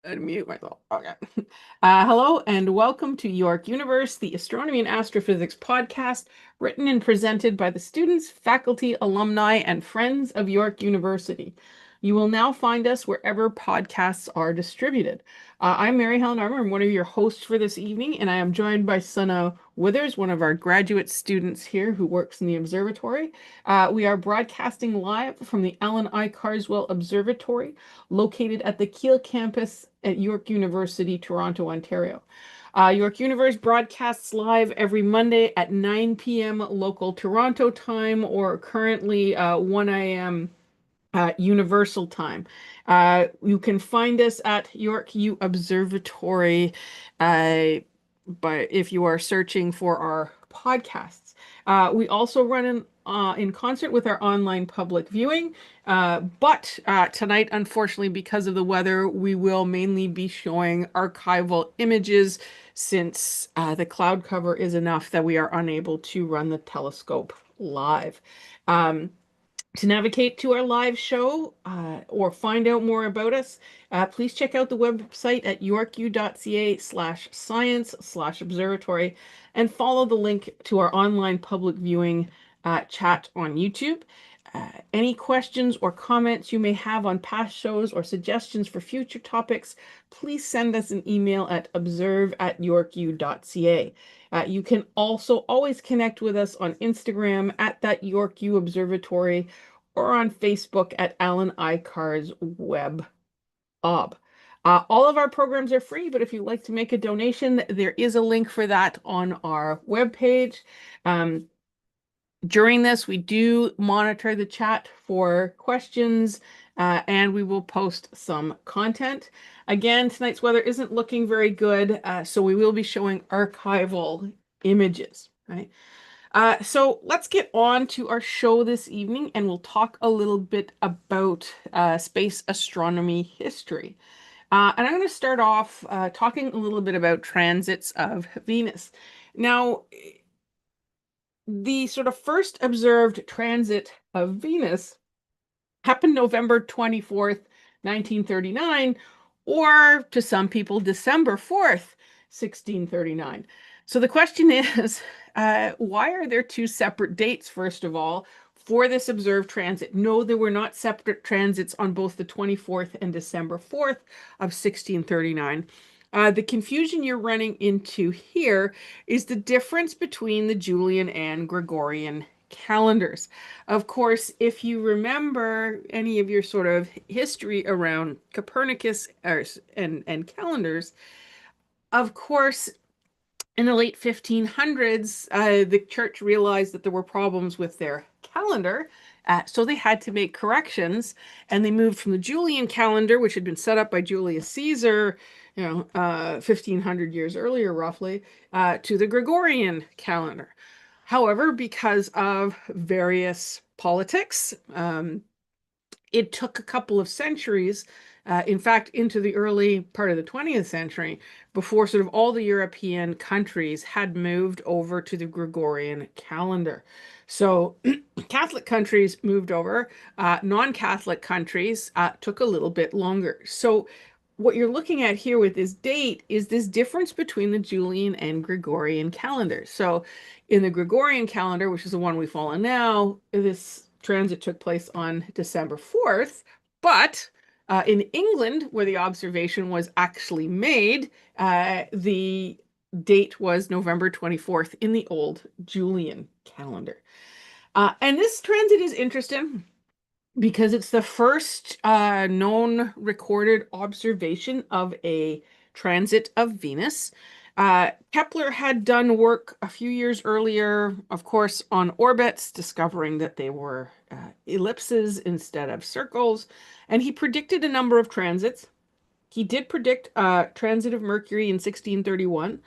Unmute myself. Okay. Hello and welcome to York Universe, the Astronomy and Astrophysics podcast, written and presented by the students, faculty, alumni, and friends of York University. You will now find us wherever podcasts are distributed. I'm Mary Helen Armour. I'm one of your hosts for this evening, and I am joined by Sana Withers, one of our graduate students here who works in the observatory. We are broadcasting live from the Allan Carswell Observatory, located at the Keele campus at York University, Toronto, Ontario. York Universe broadcasts live every Monday at 9 p.m. local Toronto time, or currently 1 a.m. Universal time. You can find us at York U Observatory if you are searching for our podcasts. We also run in concert with our online public viewing. But tonight, unfortunately, because of the weather, we will mainly be showing archival images since the cloud cover is enough that we are unable to run the telescope live. To navigate to our live show or find out more about us, please check out the website at yorku.ca/science/observatory and follow the link to our online public viewing chat on YouTube. Any questions or comments you may have on past shows or suggestions for future topics, please send us an email at observe@yorku.ca. You can also always connect with us on Instagram at that York U Observatory or on Facebook at Allan Cars Web Ob. All of our programs are free, but if you'd like to make a donation, there is a link for that on our webpage. During this, we do monitor the chat for questions, and we will post some content. Again, tonight's weather isn't looking very good, so we will be showing archival images, right? So let's get on to our show this evening, and we'll talk a little bit about space astronomy history. And I'm going to start off talking a little bit about transits of Venus. Now, the sort of first observed transit of Venus happened November 24th, 1939, or to some people, December 4th, 1639. So the question is, why are there two separate dates, first of all, for this observed transit? No, there were not separate transits on both the 24th and December 4th of 1639. The confusion you're running into here is the difference between the Julian and Gregorian calendars. Of course, if you remember any of your sort of history around Copernicus and calendars, of course, in the late 1500s, the church realized that there were problems with their calendar. So they had to make corrections, and they moved from the Julian calendar, which had been set up by Julius Caesar, 1500 years earlier, roughly, to the Gregorian calendar. However, because of various politics, it took a couple of centuries, in fact, into the early part of the 20th century, before sort of all the European countries had moved over to the Gregorian calendar. So Catholic countries moved over, non-Catholic countries took a little bit longer. So what you're looking at here with this date is this difference between the Julian and Gregorian calendars. So in the Gregorian calendar, which is the one we follow now, this transit took place on December 4th, but in England, where the observation was actually made, the date was November 24th in the old Julian calendar. And this transit is interesting because it's the first known recorded observation of a transit of Venus. Kepler had done work a few years earlier, of course, on orbits, discovering that they were ellipses instead of circles, and he predicted a number of transits. He did predict transit of Mercury in 1631.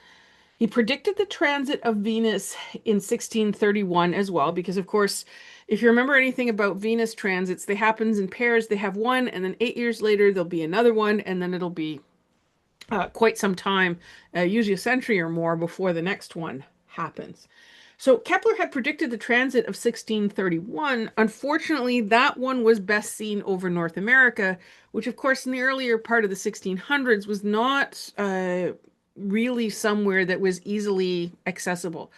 He predicted the transit of Venus in 1631 as well, because of course, if you remember anything about Venus transits, they happen in pairs. They have one, and then 8 years later, there'll be another one, and then it'll be quite some time, usually a century or more, before the next one happens. So Kepler had predicted the transit of 1631. Unfortunately, that one was best seen over North America, which, of course, in the earlier part of the 1600s was not really somewhere that was easily accessible.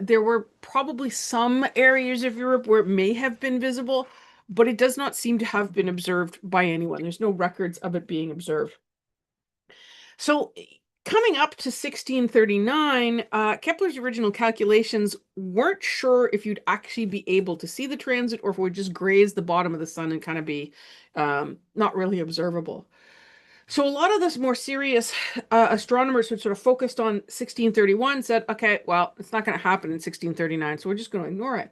There were probably some areas of Europe where it may have been visible, but it does not seem to have been observed by anyone. There's no records of it being observed. So, coming up to 1639, Kepler's original calculations weren't sure if you'd actually be able to see the transit or if it would just graze the bottom of the sun and kind of be not really observable. So, a lot of the more serious astronomers who sort of focused on 1631 said, okay, well, it's not going to happen in 1639, so we're just going to ignore it.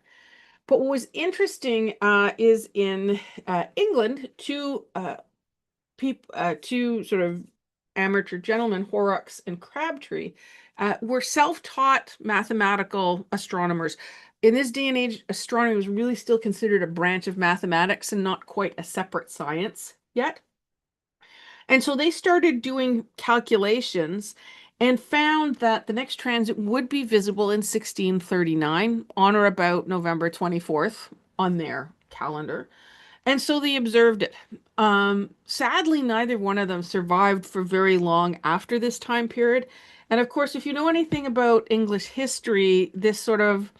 But what was interesting is in England, two sort of amateur gentlemen, Horrocks and Crabtree, were self-taught mathematical astronomers. In this day and age, astronomy was really still considered a branch of mathematics and not quite a separate science yet. And so they started doing calculations and found that the next transit would be visible in 1639 on or about November 24th on their calendar. And so they observed it. Sadly, neither one of them survived for very long after this time period. And of course, if you know anything about English history, this sort of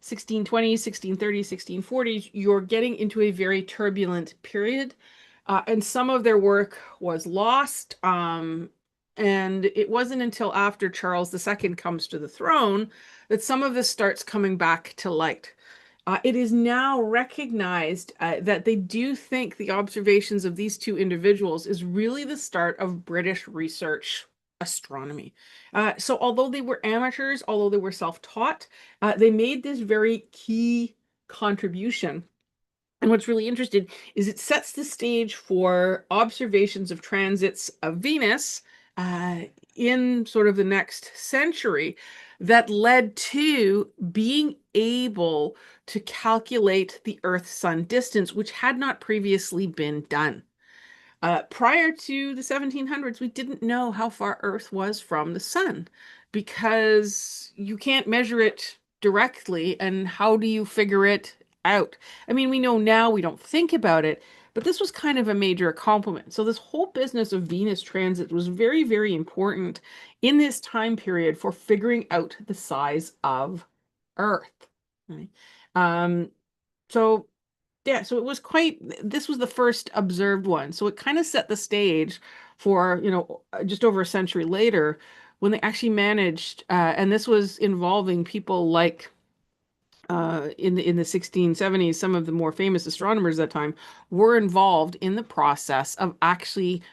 1620s, 1630s, 1640s, you're getting into a very turbulent period. And some of their work was lost. And it wasn't until after Charles II comes to the throne that some of this starts coming back to light. It is now recognized that they do think the observations of these two individuals is really the start of British research astronomy. So although they were amateurs, although they were self-taught, they made this very key contribution. And what's really interesting is it sets the stage for observations of transits of Venus uh, in sort of the next century that led to being able to calculate the Earth-Sun distance, which had not previously been done. Prior to the 1700s, we didn't know how far Earth was from the sun because you can't measure it directly. And how do you figure it out? I mean, we know now, we don't think about it, but this was kind of a major accomplishment. So this whole business of Venus transit was very, very important in this time period for figuring out the size of Earth. Right? Um, so yeah, so it was quite, this was the first observed one. So it kind of set the stage for, just over a century later when they actually managed, and this was involving people like in the 1670s, some of the more famous astronomers at that time were involved in the process of actually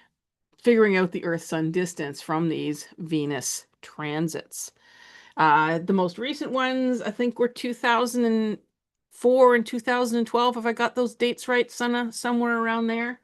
figuring out the Earth-Sun distance from these Venus transits. The most recent ones, I think, were 2004 and 2012, if I got those dates right, somewhere around there.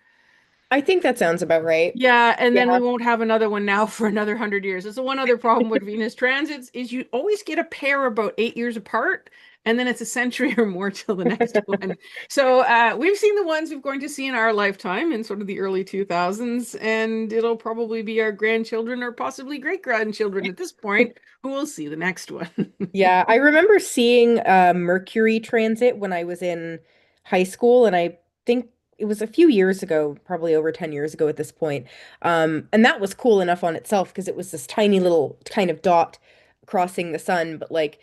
I think that sounds about right. Yeah, and then we Yeah. won't have another one now for another 100 years. That's the one other problem with Venus transits is you always get a pair about 8 years apart, and then it's a century or more till the next one. So we've seen the ones we're going to see in our lifetime in sort of the early 2000s, and it'll probably be our grandchildren or possibly great-grandchildren at this point who will see the next one. Yeah, I remember seeing Mercury transit when I was in high school, and I think it was a few years ago, probably over 10 years ago at this point. And that was cool enough on itself because it was this tiny little kind of dot crossing the sun. But like,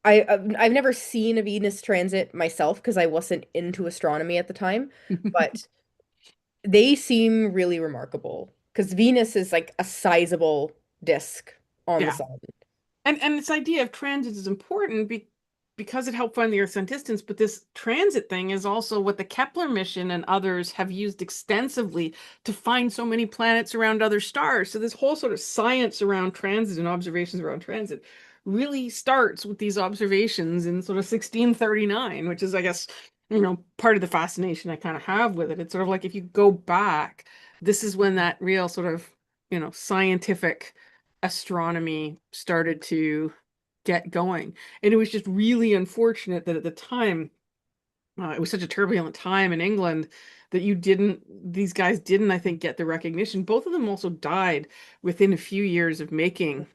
I've never seen a Venus transit myself because I wasn't into astronomy at the time, but they seem really remarkable because Venus is like a sizable disk on the Yeah. sun. And this idea of transit is important because it helped find the Earth's sun distance, but this transit thing is also what the Kepler mission and others have used extensively to find so many planets around other stars. So this whole sort of science around transit and observations around transit really starts with these observations in sort of 1639, which is, I guess, part of the fascination I kind of have with it. It's sort of like if you go back, this is when that real sort of, scientific astronomy started to get going. And it was just really unfortunate that at the time, it was such a turbulent time in England that these guys didn't, I think, get the recognition. Both of them also died within a few years of making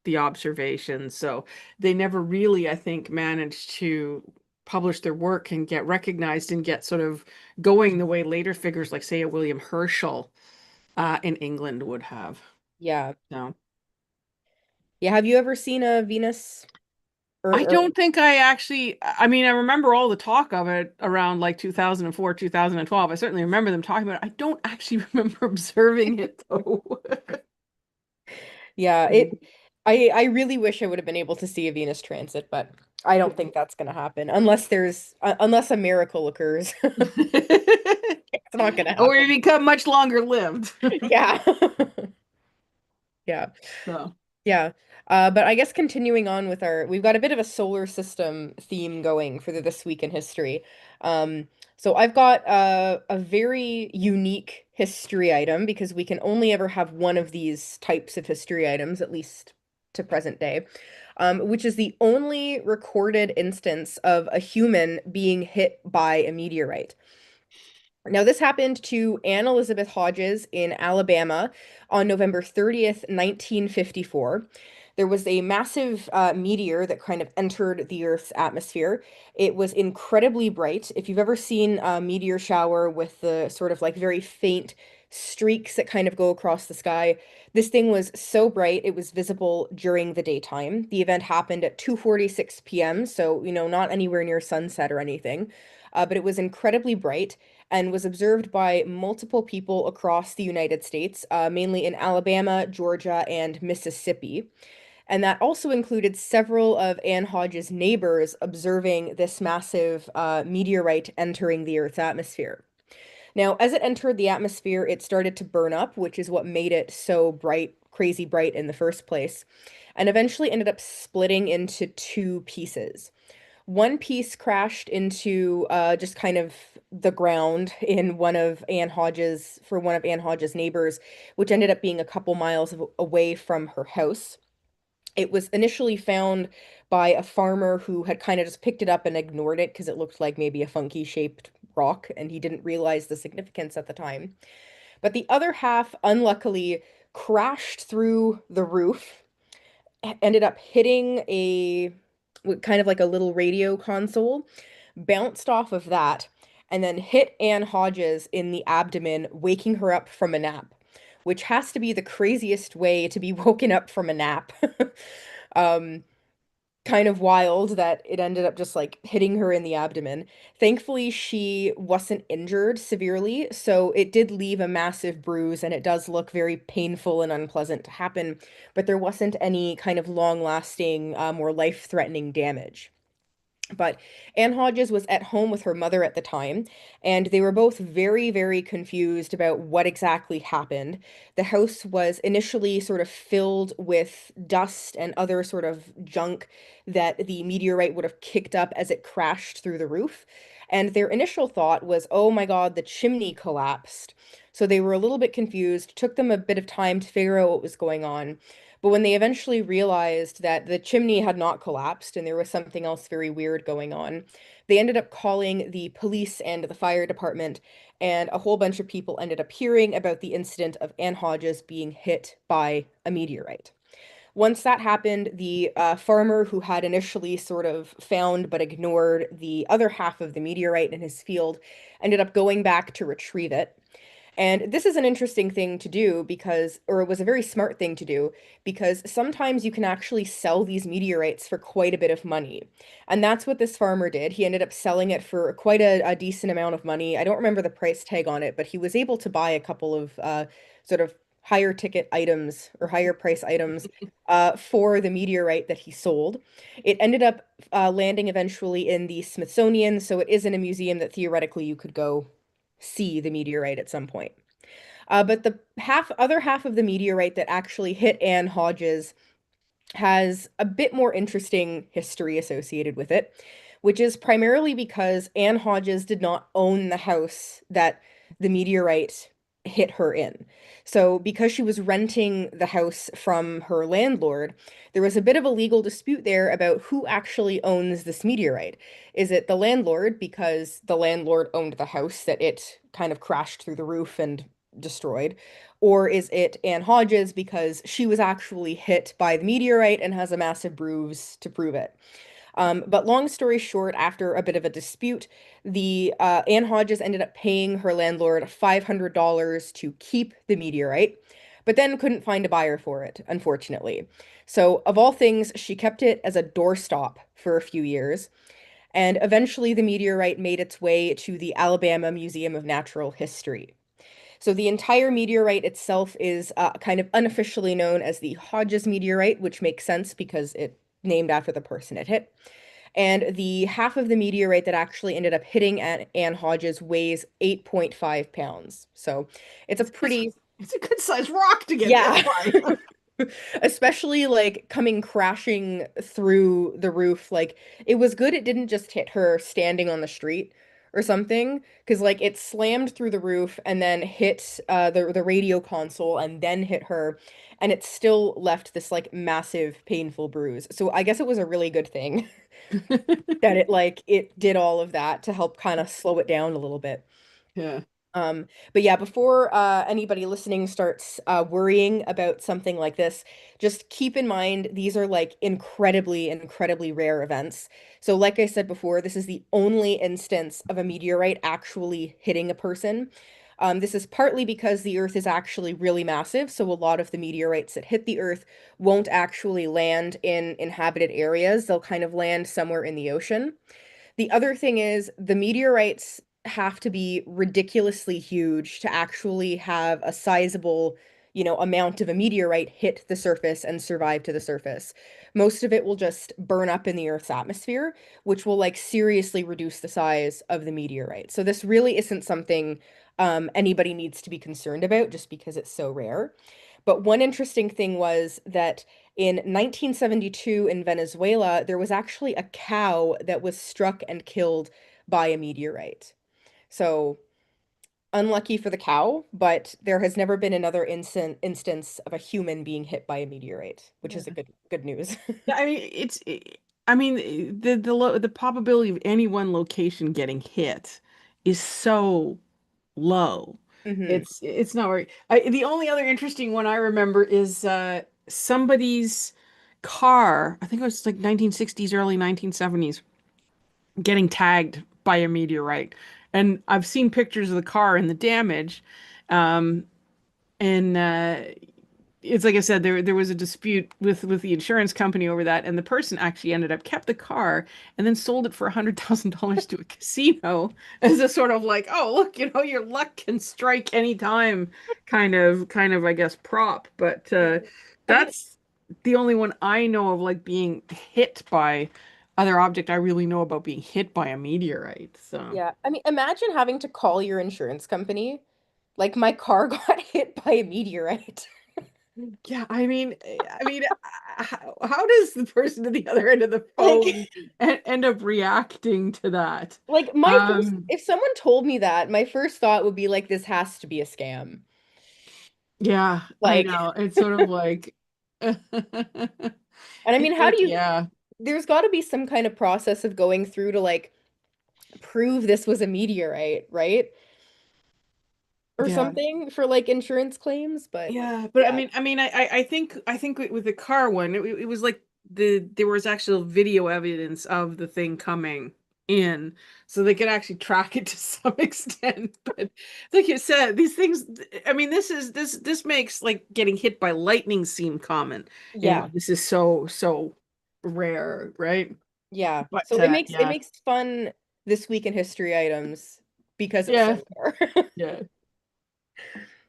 the observations. So they never really, I think, managed to publish their work and get recognized and get sort of going the way later figures like, say, a William Herschel in England would have. Yeah. So Yeah, have you ever seen a Venus I or don't think I actually, I mean, I remember all the talk of it around like 2004, 2012. I certainly remember them talking about it. I don't actually remember observing it though. yeah, I really wish I would have been able to see a Venus transit, but I don't think that's going to happen unless unless a miracle occurs. It's not going to Or we happen. become much longer lived. Yeah. Yeah. So, Yeah. But I guess continuing on with we've got a bit of a solar system theme going for this week in history. So I've got a very unique history item because we can only ever have one of these types of history items, at least to present day, which is the only recorded instance of a human being hit by a meteorite. Now, this happened to Anne Elizabeth Hodges in Alabama on November 30th, 1954. There was a massive meteor that kind of entered the Earth's atmosphere. It was incredibly bright. If you've ever seen a meteor shower with the sort of like very faint streaks that kind of go across the sky, this thing was so bright it was visible during the daytime. The event happened at 2:46 p.m., so not anywhere near sunset or anything. But it was incredibly bright and was observed by multiple people across the United States, mainly in Alabama, Georgia, and Mississippi. And that also included several of Anne Hodges' neighbors observing this massive meteorite entering the Earth's atmosphere. Now, as it entered the atmosphere, it started to burn up, which is what made it so bright, crazy bright in the first place, and eventually ended up splitting into two pieces. One piece crashed into just kind of the ground in one of Anne Hodges' neighbors, which ended up being a couple miles away from her house. It was initially found by a farmer who had kind of just picked it up and ignored it because it looked like maybe a funky shaped rock, and he didn't realize the significance at the time. But the other half, unluckily, crashed through the roof, ended up hitting kind of like a little radio console, bounced off of that, and then hit Anne Hodges in the abdomen, waking her up from a nap, which has to be the craziest way to be woken up from a nap. Um, Kind of wild that it ended up just like hitting her in the abdomen. Thankfully, she wasn't injured severely, so it did leave a massive bruise and it does look very painful and unpleasant to happen, but there wasn't any kind of long-lasting or life-threatening damage. But Anne Hodges was at home with her mother at the time, and they were both very, very confused about what exactly happened. The house was initially sort of filled with dust and other sort of junk that the meteorite would have kicked up as it crashed through the roof. And their initial thought was, oh my God, the chimney collapsed. So they were a little bit confused, took them a bit of time to figure out what was going on. But when they eventually realized that the chimney had not collapsed and there was something else very weird going on, they ended up calling the police and the fire department, and a whole bunch of people ended up hearing about the incident of Anne Hodges being hit by a meteorite. Once that happened, the farmer who had initially sort of found but ignored the other half of the meteorite in his field ended up going back to retrieve it. And this is an interesting thing to do or it was a very smart thing to do, because sometimes you can actually sell these meteorites for quite a bit of money. And that's what this farmer did. He ended up selling it for quite a decent amount of money. I don't remember the price tag on it, but he was able to buy a couple of sort of higher ticket items or higher price items for the meteorite that he sold. It ended up landing eventually in the Smithsonian, so it is in a museum that theoretically you could go see the meteorite at some point. But the other half of the meteorite that actually hit Anne Hodges has a bit more interesting history associated with it, which is primarily because Anne Hodges did not own the house that the meteorite hit her in. So, because she was renting the house from her landlord, there was a bit of a legal dispute there about who actually owns this meteorite. Is it the landlord because the landlord owned the house that it kind of crashed through the roof and destroyed? or is it Anne Hodges because she was actually hit by the meteorite and has a massive bruise to prove it? But long story short, after a bit of a dispute, the Anne Hodges ended up paying her landlord $500 to keep the meteorite, but then couldn't find a buyer for it, unfortunately. So, of all things, she kept it as a doorstop for a few years, and eventually the meteorite made its way to the Alabama Museum of Natural History. So the entire meteorite itself is kind of unofficially known as the Hodges meteorite, which makes sense because it named after the person it hit. And the half of the meteorite that actually ended up hitting Anne Hodges weighs 8.5 pounds. So it's a pretty, It's a good sized rock to get hit yeah. by. Especially like coming crashing through the roof. Like it was good it didn't just hit her standing on the street or something, because like it slammed through the roof and then hit the radio console and then hit her, and it still left this like massive painful bruise. So I guess it was a really good thing that it did all of that to help kind of slow it down a little bit. Yeah. But yeah, before anybody listening starts worrying about something like this, just keep in mind these are like incredibly, incredibly rare events. So, like I said before, this is the only instance of a meteorite actually hitting a person. This is partly because the Earth is actually really massive, so a lot of the meteorites that hit the Earth won't actually land in inhabited areas. They'll kind of land somewhere in the ocean. The other thing is the meteorites have to be ridiculously huge to actually have a sizable, amount of a meteorite hit the surface and survive to the surface. Most of it will just burn up in the Earth's atmosphere, which will like seriously reduce the size of the meteorite. So this really isn't something anybody needs to be concerned about just because it's so rare. But one interesting thing was that in 1972 in Venezuela, there was actually a cow that was struck and killed by a meteorite. So unlucky for the cow, but there has never been another instance of a human being hit by a meteorite, which is a Yeah. good news. Yeah, I mean, I mean, the probability of any one location getting hit is so low. Hmm. It's not very. The only other interesting one I remember is somebody's car. I think it was like 1960s, early 1970s, getting tagged by a meteorite. And I've seen pictures of the car and the damage. Um, and it's like I said, there was a dispute with the insurance company over that, and the person actually ended up kept the car and then sold it for $100,000 to a casino as a sort of like, oh look, your luck can strike anytime, kind of I guess prop. But I mean, that's the only one I know of like being hit by other object I really know about being hit by a meteorite. So. yeah. I mean, imagine having to call your insurance company. Like my car got hit by a meteorite. Yeah, how does the person at the other end of the Like phone end up reacting to that? Like my first, Um, if someone told me that, my first thought would be like, this has to be a scam. yeah, I Like, know. It's sort of like, and I mean, it's how like, do you, yeah, there's got to be some kind of process of going through to like prove this was a meteorite, right? Or yeah. something for like insurance claims, but Yeah, but yeah. I think with the car one, it was like there was actual video evidence of the thing coming in, so they could actually track it to some extent. But like you said, these things, I mean, this makes like getting hit by lightning seem common. Yeah. This is so rare, right? Yeah. But So it yeah, makes fun this week in history items because it's yeah, so rare. yeah.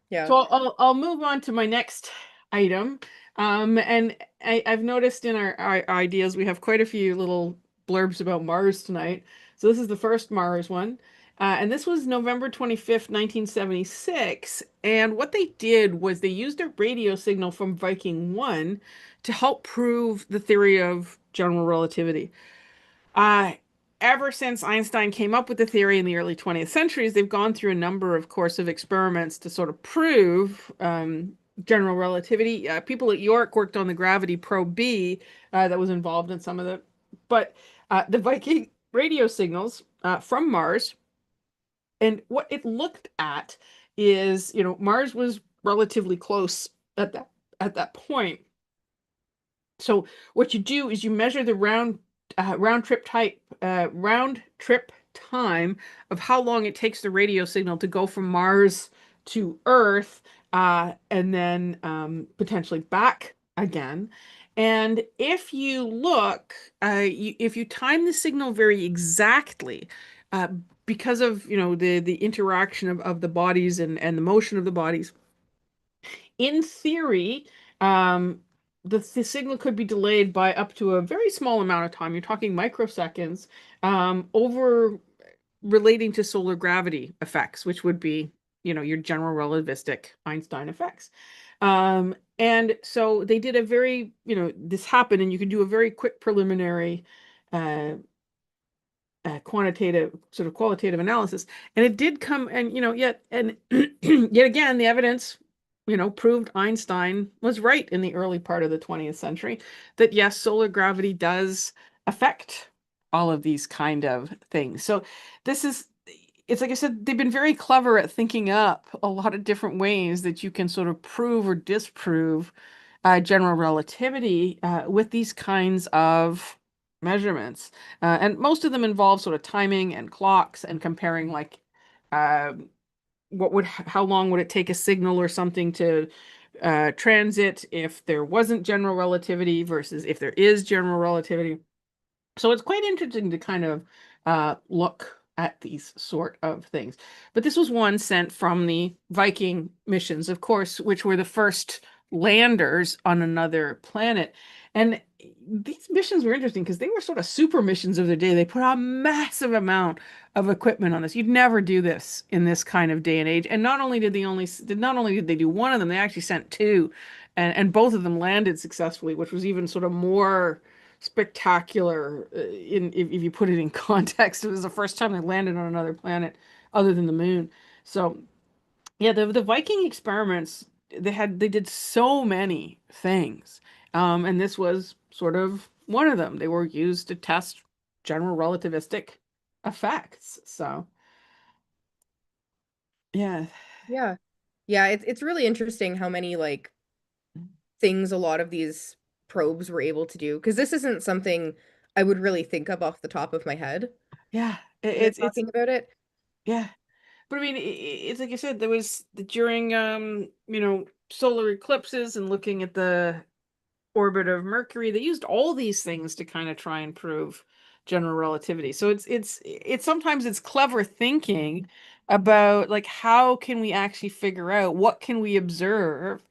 Yeah. So I'll move on to my next item. And I've noticed in our ideas we have quite a few little blurbs about Mars tonight. So this is the first Mars one. And this was November 25th, 1976. And what they did was they used a radio signal from Viking 1 to help prove the theory of general relativity. Uh, Ever since Einstein came up with the theory in the early 20th centuries, they've gone through a number of course of experiments to sort of prove general relativity. People at York worked on the gravity probe B that was involved in some of the, but the Viking radio signals from Mars, and what it looked at is, Mars was relatively close at that point. So what you do is you measure the round trip time of how long it takes the radio signal to go from Mars to Earth, and then potentially back again. And if you look, if you time the signal very exactly, uh, because of the interaction of the bodies and the motion of the bodies, in theory, um, the signal could be delayed by up to a very small amount of time. You're talking microseconds, over relating to solar gravity effects, which would be, your general relativistic Einstein effects. And so they did a very, this happened, and you can do a very quick preliminary uh, quantitative sort of qualitative analysis, and it did come, and yet and yet again the evidence proved Einstein was right in the early part of the 20th century, that yes, solar gravity does affect all of these kind of things. So this is it's like I said, they've been very clever at thinking up a lot of different ways that you can sort of prove or disprove general relativity with these kinds of measurements. And most of them involve sort of timing and clocks and comparing, like, uh, how long would it take a signal or something to transit if there wasn't general relativity versus if there is general relativity. So it's quite interesting to kind of look at these sort of things. But this was one sent from the Viking missions, of course, which were the first landers on another planet. And these missions were interesting because they were sort of super missions of their day. They put a massive amount of equipment on this. You'd never do this in this kind of day and age. And not only did they do one of them, they actually sent two, and both of them landed successfully, which was even sort of more spectacular, if you put it in context. It was the first time they landed on another planet other than the moon. So yeah, the Viking experiments, they did so many things, and this was sort of one of them. They were used to test general relativistic effects. So yeah, Yeah. Yeah, it's really interesting how many like things a lot of these probes were able to do, because this isn't something I would really think of off the top of my head yeah, when you're it's talking about it. yeah. But I mean, it's like you said, there was during solar eclipses and looking at the orbit of Mercury, they used all these things to kind of try and prove general relativity. So it's sometimes it's clever thinking about, like, how can we actually figure out, what can we observe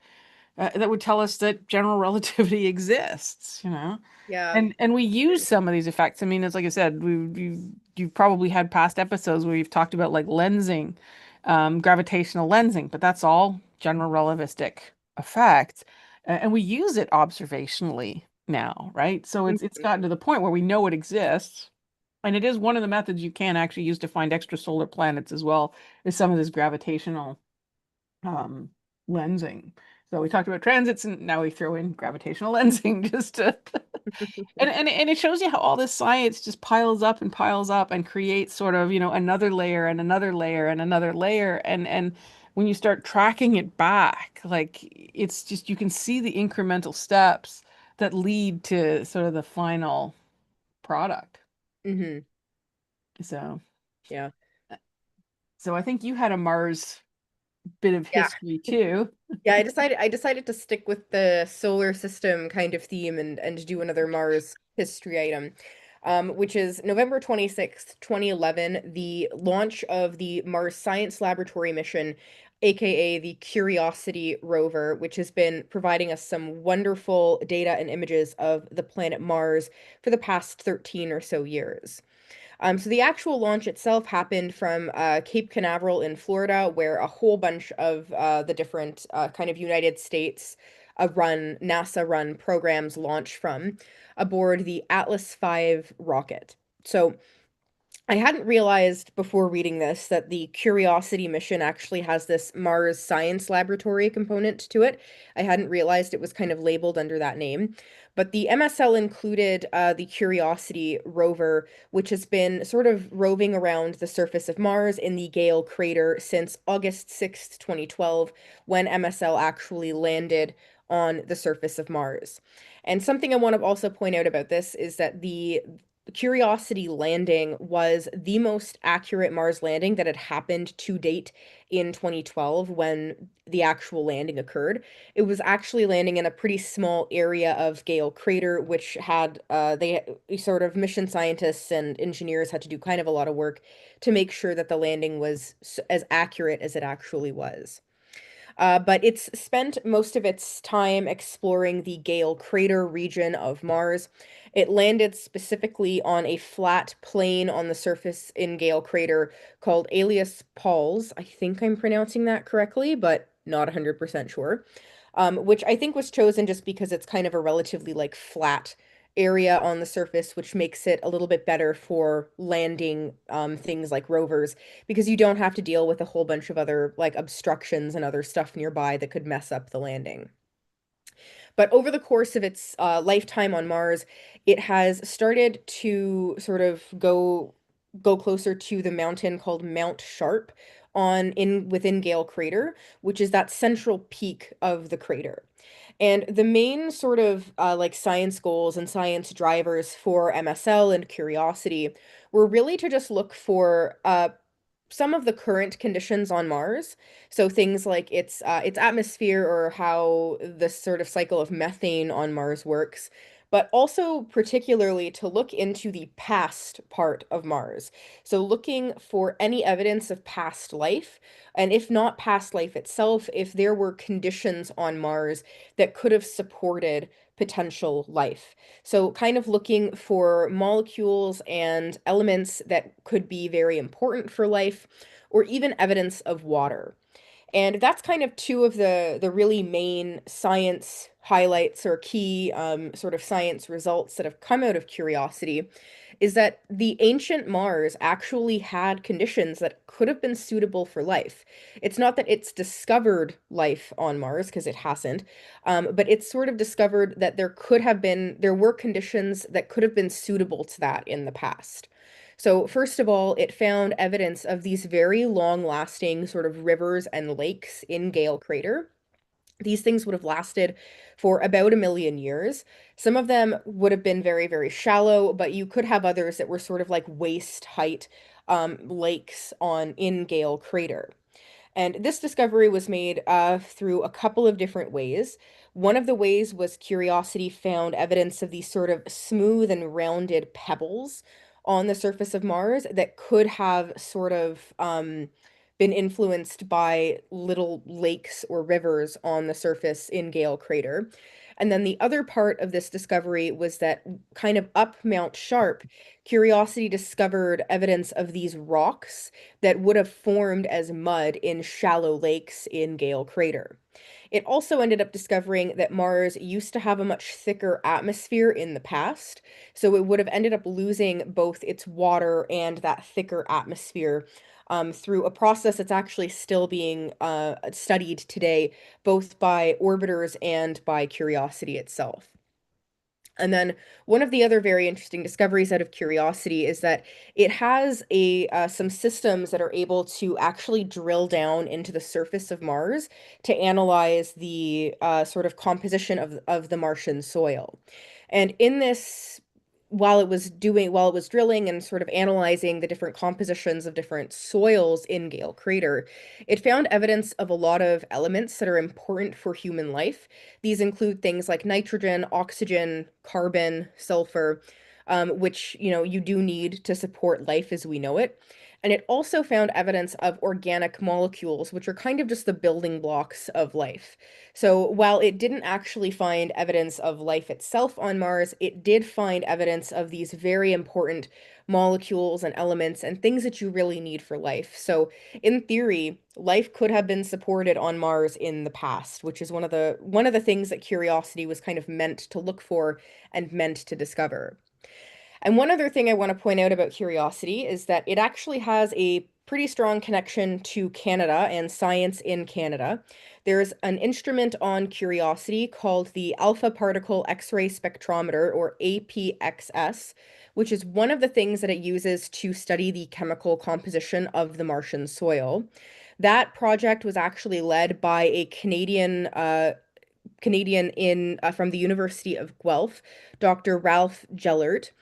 that would tell us that general relativity exists. Yeah. And we use some of these effects. I mean, it's like I said, you've probably had past episodes where you've talked about, like, lensing, gravitational lensing, but that's all general relativistic effects, and we use it observationally now, right? So it's Mhm. gotten to the point where we know it exists, and it is one of the methods you can actually use to find extrasolar planets as well, is some of this gravitational um, lensing. So we talked about transits, and now we throw in gravitational lensing just to and it shows you how all this science just piles up and creates sort of, another layer and another layer and another layer. And when you start tracking it back, like, it's just, you can see the incremental steps that lead to sort of the final product. Mhm. So, Yeah. so I think you had a Mars bit of Yeah. history too. Yeah, I decided to stick with the solar system kind of theme and do another Mars history item. Which is November 26th, 2011, the launch of the Mars Science Laboratory mission, aka the Curiosity rover, which has been providing us some wonderful data and images of the planet Mars for the past 13 or so years. So the actual launch itself happened from Cape Canaveral in Florida, where a whole bunch of the different kind of United States NASA run programs launched from aboard the Atlas V rocket. So I hadn't realized before reading this that the Curiosity mission actually has this Mars Science Laboratory component to it. I hadn't realized it was kind of labeled under that name. But the MSL included the Curiosity rover, which has been sort of roving around the surface of Mars in the Gale crater since August 6th, 2012, when MSL actually landed on the surface of Mars. And something I want to also point out about this is that the Curiosity landing was the most accurate Mars landing that had happened to date in 2012 when the actual landing occurred. It was actually landing in a pretty small area of Gale Crater, which had they sort of mission scientists and engineers had to do kind of a lot of work to make sure that the landing was as accurate as it actually was. But it's spent most of its time exploring the Gale crater region of Mars. It landed specifically on a flat plane on the surface in Gale crater called Alias Pauls. I think I'm pronouncing that correctly, but not 100% sure. Which I think was chosen just because it's kind of a relatively like flat area on the surface, which makes it a little bit better for landing things like rovers because you don't have to deal with a whole bunch of other like obstructions and other stuff nearby that could mess up the landing. But over the course of its lifetime on Mars, it has started to sort of go closer to the mountain called Mount Sharp on in within Gale Crater, which is that central peak of the crater. And the main sort of like science goals and science drivers for MSL and Curiosity were really to just look for some of the current conditions on Mars. So things like its atmosphere or how the sort of cycle of methane on Mars works, but also particularly to look into the past part of Mars. So looking for any evidence of past life, and if not past life itself, if there were conditions on Mars that could have supported potential life. So kind of looking for molecules and elements that could be very important for life, or even evidence of water. And that's kind of two of the really main science highlights or key sort of science results that have come out of Curiosity is that the ancient Mars actually had conditions that could have been suitable for life. It's not that it's discovered life on Mars, because it hasn't, but it's sort of discovered that there were conditions that could have been suitable to that in the past. So, first of all, it found evidence of these very long-lasting sort of rivers and lakes in Gale Crater. These things would have lasted for about 1 million years. Some of them would have been very, very shallow, but you could have others that were sort of like waist height lakes on in Gale Crater. And this discovery was made through a couple of different ways. One of the ways was Curiosity found evidence of these sort of smooth and rounded pebbles on the surface of Mars that could have sort of been influenced by little lakes or rivers on the surface in Gale Crater. And then the other part of this discovery was that kind of up Mount Sharp, Curiosity discovered evidence of these rocks that would have formed as mud in shallow lakes in Gale Crater. It also ended up discovering that Mars used to have a much thicker atmosphere in the past, so it would have ended up losing both its water and that thicker atmosphere through a process that's actually still being studied today, both by orbiters and by Curiosity itself. And then one of the other very interesting discoveries out of Curiosity is that it has a some systems that are able to actually drill down into the surface of Mars to analyze the sort of composition of the Martian soil. And in this, while it was drilling and sort of analyzing the different compositions of different soils in Gale Crater, it found evidence of a lot of elements that are important for human life. These include things like nitrogen, oxygen, carbon, sulfur, which, you do need to support life as we know it. And it also found evidence of organic molecules, which are kind of just the building blocks of life. So while it didn't actually find evidence of life itself on Mars, it did find evidence of these very important molecules and elements and things that you really need for life. So in theory, life could have been supported on Mars in the past, which is one of the things that Curiosity was kind of meant to look for and meant to discover. And one other thing I want to point out about curiosity is that it actually has a pretty strong connection to Canada and science in Canada. There's an instrument on Curiosity called the Alpha Particle X-ray Spectrometer, or APXS, which is one of the things that it uses to study the chemical composition of the Martian soil. That project was actually led by a Canadian in from the University of Guelph, Dr. Ralph Gellert.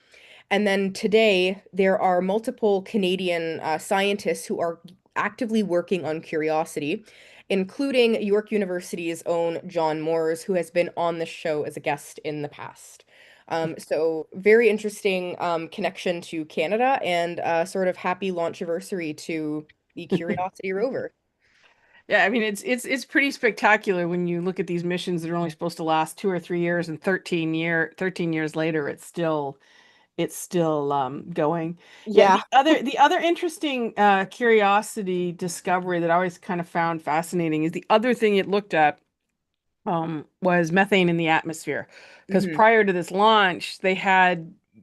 And then today, there are multiple Canadian scientists who are actively working on Curiosity, including York University's own John Moores, who has been on the show as a guest in the past. So very interesting connection to Canada and sort of happy launch anniversary to the Curiosity rover. Yeah, I mean it's pretty spectacular when you look at these missions that are only supposed to last 2 or 3 years, and 13 years later it's still going. Yeah, Yeah. the other interesting curiosity discovery that I always kind of found fascinating is the other thing it looked at was methane in the atmosphere. Because Hmm. prior to this launch,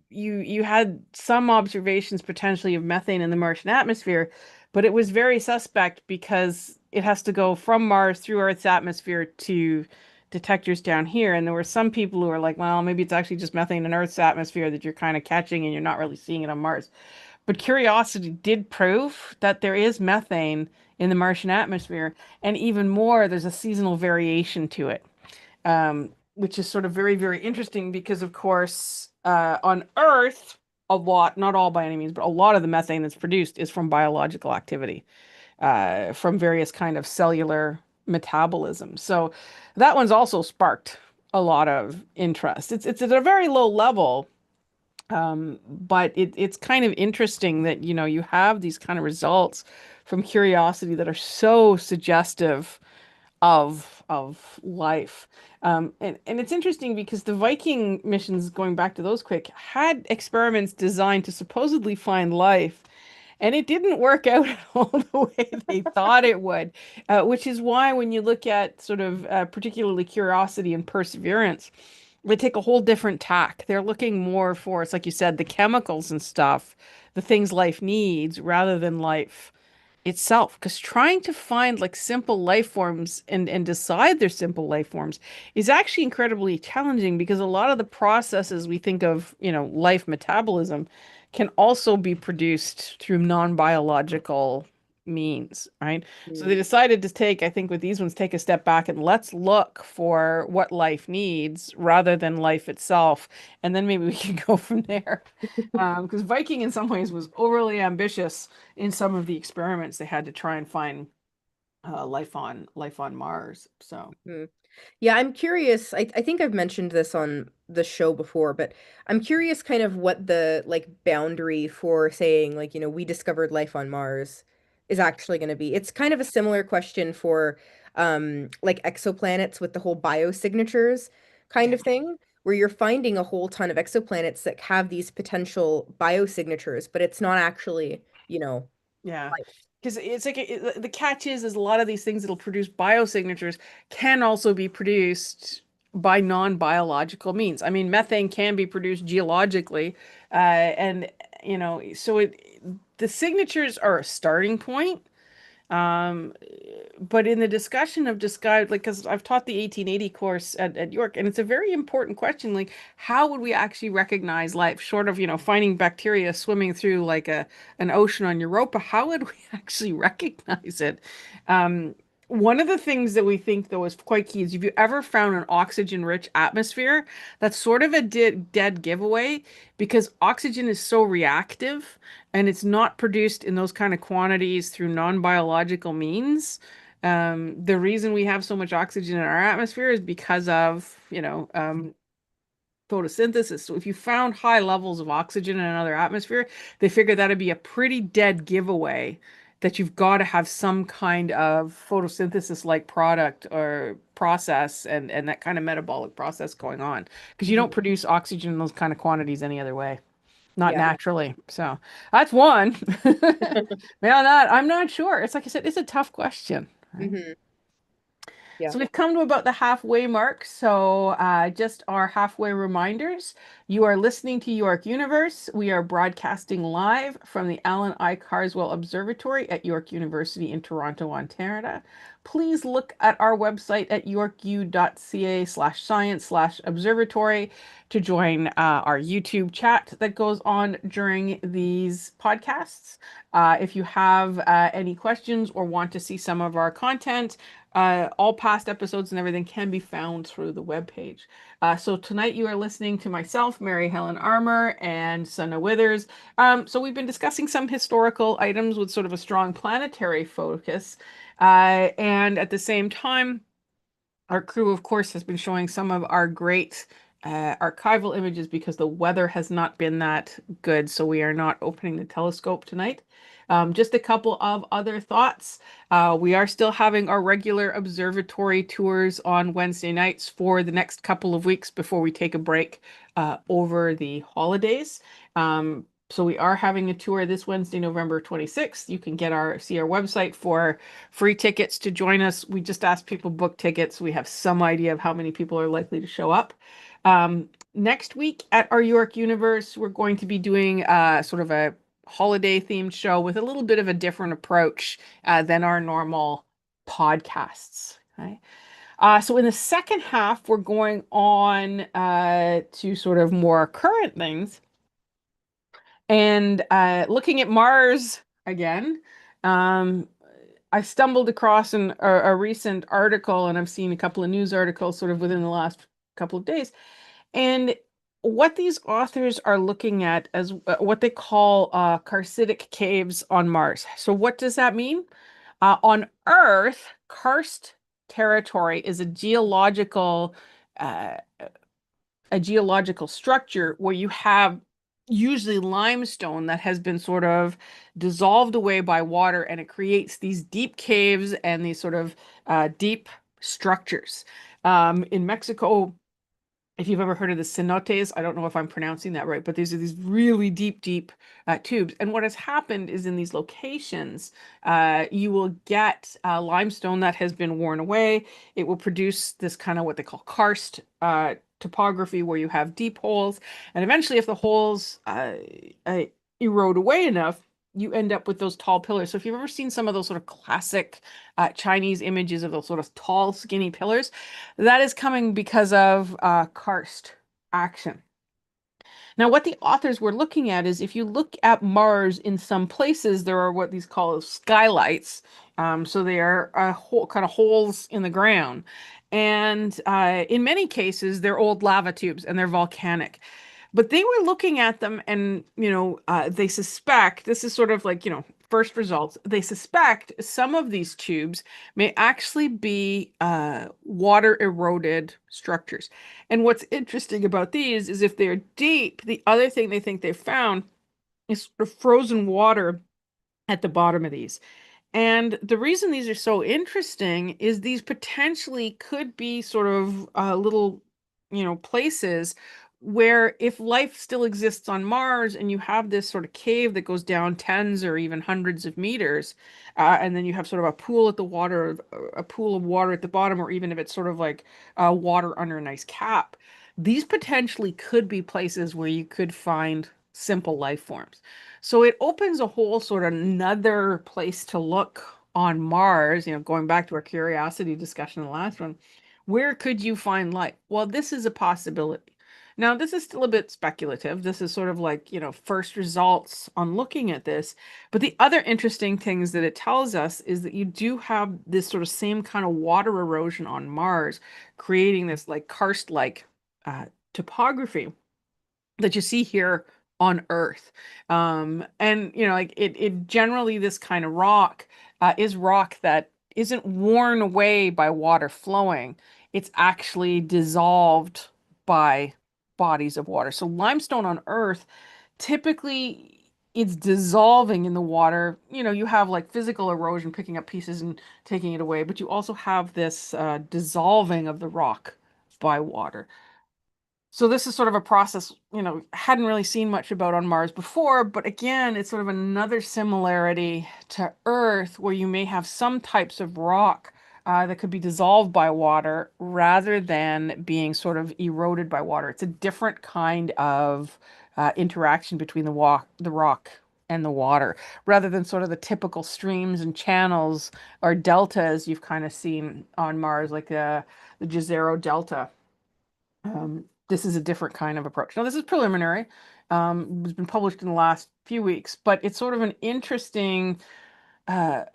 you had some observations potentially of methane in the Martian atmosphere, but it was very suspect because it has to go from Mars through Earth's atmosphere to detectors down here. And there were some people who were like, well, maybe it's actually just methane in Earth's atmosphere that you're kind of catching and you're not really seeing it on Mars. But Curiosity did prove that there is methane in the Martian atmosphere, and even more, there's a seasonal variation to it, which is sort of very, very interesting because, of course, on Earth, a lot, not all by any means, but a lot of the methane that's produced is from biological activity, from various kind of cellular metabolism. So that one's also sparked a lot of interest. It's at a very low level, but it's kind of interesting that, you have these kind of results from Curiosity that are so suggestive of life. And it's interesting because the Viking missions, going back to those quick, had experiments designed to supposedly find life, and it didn't work out at all the way they thought it would, which is why when you look at sort of particularly Curiosity and Perseverance, they take a whole different tack. They're looking more for, it's like you said, the chemicals and stuff, the things life needs, rather than life itself. Because trying to find like simple life forms and decide they're simple life forms is actually incredibly challenging, because a lot of the processes we think of, life metabolism, can also be produced through non-biological means, right? So they Mm. decided to take, I think with these ones, take a step back and let's look for what life needs rather than life itself. And then maybe we can go from there. Because Viking in some ways was overly ambitious in some of the experiments they had to try and find life on Mars. So Mm. Yeah, I'm curious. I think I've mentioned this on the show before, but I'm curious kind of what the like boundary for saying like, we discovered life on Mars is actually going to be. It's kind of a similar question for like exoplanets with the whole biosignatures kind yeah, of thing, where you're finding a whole ton of exoplanets that have these potential biosignatures, but it's not actually, yeah. life. Because it's like the catch is a lot of these things that'll produce biosignatures can also be produced by non-biological means. I mean, methane can be produced geologically, and so the signatures are a starting point. Um, but in the discussion of disguise, like, because I've taught the 1880 course at York, and it's a very important question, like, how would we actually recognize life, short of, finding bacteria swimming through like an ocean on Europa? How would we actually recognize it? Um, One of the things that we think, though, is quite key is, if you ever found an oxygen-rich atmosphere, that's sort of a dead giveaway, because oxygen is so reactive and it's not produced in those kind of quantities through non-biological means. The reason we have so much oxygen in our atmosphere is because of, photosynthesis. So if you found high levels of oxygen in another atmosphere, they figure that'd be a pretty dead giveaway that you've got to have some kind of photosynthesis like product or process, and that kind of metabolic process going on, because you don't Mhm. produce oxygen in those kind of quantities any other way, not Yeah. naturally. So that's one. Man, I'm not sure. It's like I said, it's a tough question, right? Hmm. Yeah. So we've come to about the halfway mark. So just our halfway reminders. You are listening to York Universe. We are broadcasting live from the Allan Carswell Observatory at York University in Toronto, Ontario. Please look at our website at yorku.ca/science/observatory to join our YouTube chat that goes on during these podcasts. If you have any questions or want to see some of our content, all past episodes and everything can be found through the webpage. So tonight you are listening to myself, Mary Helen Armour, and Sunna Withers. So we've been discussing some historical items with sort of a strong planetary focus. And at the same time, our crew, of course, has been showing some of our great archival images because the weather has not been that good, so we are not opening the telescope tonight. Just a couple of other thoughts. We are still having our regular observatory tours on Wednesday nights for the next couple of weeks before we take a break over the holidays. So we are having a tour this Wednesday, November 26th. You can see our website for free tickets to join us. We just asked people book tickets. We have some idea of how many people are likely to show up. Next week at our York Universe, we're going to be doing sort of a holiday themed show with a little bit of a different approach than our normal podcasts. Okay. So in the second half, we're going on to sort of more current things and looking at Mars again. Um, I stumbled across a recent article, and I've seen a couple of news articles sort of within the last couple of days. And what these authors are looking at as what they call karstitic caves on Mars. So what does that mean? On Earth, karst territory is uh, a geological structure where you have usually limestone that has been sort of dissolved away by water, and it creates these deep caves and these sort of deep structures. In Mexico, if you've ever heard of the cenotes, I don't know if I'm pronouncing that right, but these are these really deep, deep tubes. And what has happened is in these locations, you will get limestone that has been worn away. It will produce this kind of what they call karst topography, where you have deep holes. And eventually, if the holes uh, erode away enough, you end up with those tall pillars. So if you've ever seen some of those sort of classic Chinese images of those sort of tall, skinny pillars, that is coming because of karst action. Now, what the authors were looking at is if you look at Mars in some places, there are what these call skylights. So they are kind of holes in the ground. And in many cases, they're old lava tubes and they're volcanic. But they were looking at them and, they suspect this is sort of like, first results. They suspect some of these tubes may actually be water eroded structures. And what's interesting about these is if they're deep, the other thing they think they found is sort of frozen water at the bottom of these. And the reason these are so interesting is these potentially could be sort of little, places where if life still exists on Mars and you have this sort of cave that goes down tens or even hundreds of meters, and then you have sort of a pool of water at the bottom, or even if it's sort of like water under a nice cap, these potentially could be places where you could find simple life forms. So it opens a whole sort of another place to look on Mars, going back to our curiosity discussion in the last one. Where could you find life? Well, this is a possibility. Now, this is still a bit speculative. This is sort of like, first results on looking at this. But the other interesting things that it tells us is that you do have this sort of same kind of water erosion on Mars, creating this like karst-like topography that you see here on Earth. And like it generally this kind of rock is rock that isn't worn away by water flowing. It's actually dissolved by bodies of water. So limestone on Earth, typically it's dissolving in the water. You have like physical erosion picking up pieces and taking it away, but you also have this dissolving of the rock by water. So this is sort of a process, hadn't really seen much about on Mars before, but again, it's sort of another similarity to Earth where you may have some types of rock that could be dissolved by water rather than being sort of eroded by water. It's a different kind of interaction between the rock and the water, rather than sort of the typical streams and channels or deltas you've kind of seen on Mars, like the Jezero Delta. This is a different kind of approach. Now, this is preliminary. It's been published in the last few weeks, but it's sort of an interesting uh,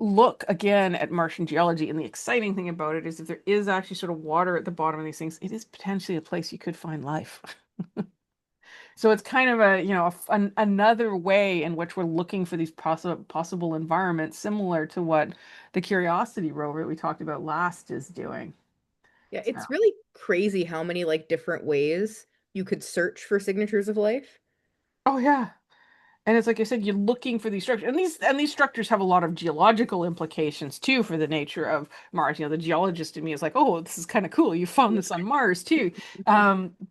look again at Martian geology. And the exciting thing about it is if there is actually sort of water at the bottom of these things, it is potentially a place you could find life. So it's kind of a, another way in which we're looking for these possible environments similar to what the Curiosity rover we talked about last is doing. Yeah, So, it's really crazy how many like different ways you could search for signatures of life. oh yeah. And it's like I said, you're looking for these structures, and these structures have a lot of geological implications too for the nature of Mars. The geologist in me is like, oh, this is kind of cool. You found this on Mars too.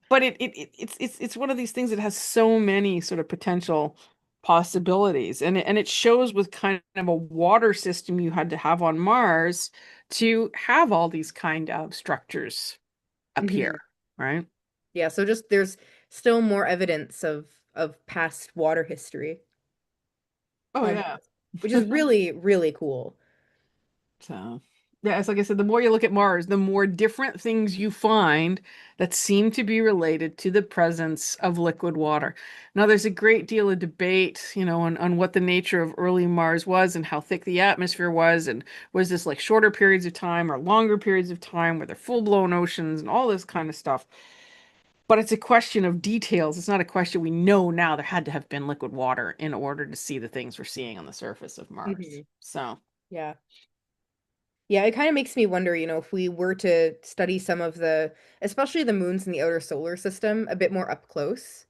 But it's one of these things that has so many sort of potential possibilities, and it shows with kind of a water system you had to have on Mars to have all these kind of structures appear, Hmm. right? Yeah, so just there's still more evidence of past water history Oh on yeah. Mars, which is really, really cool. So, yeah, it's like I said, the more you look at Mars, the more different things you find that seem to be related to the presence of liquid water. Now, there's a great deal of debate, on what the nature of early Mars was and how thick the atmosphere was, and was this like shorter periods of time or longer periods of time, were there full-blown oceans and all this kind of stuff. But it's a question of details. It's not a question we know now there had to have been liquid water in order to see the things we're seeing on the surface of Mars. Hmm. So, Yeah. Yeah, it kind of makes me wonder, if we were to study some of especially the moons in the outer solar system a bit more up close,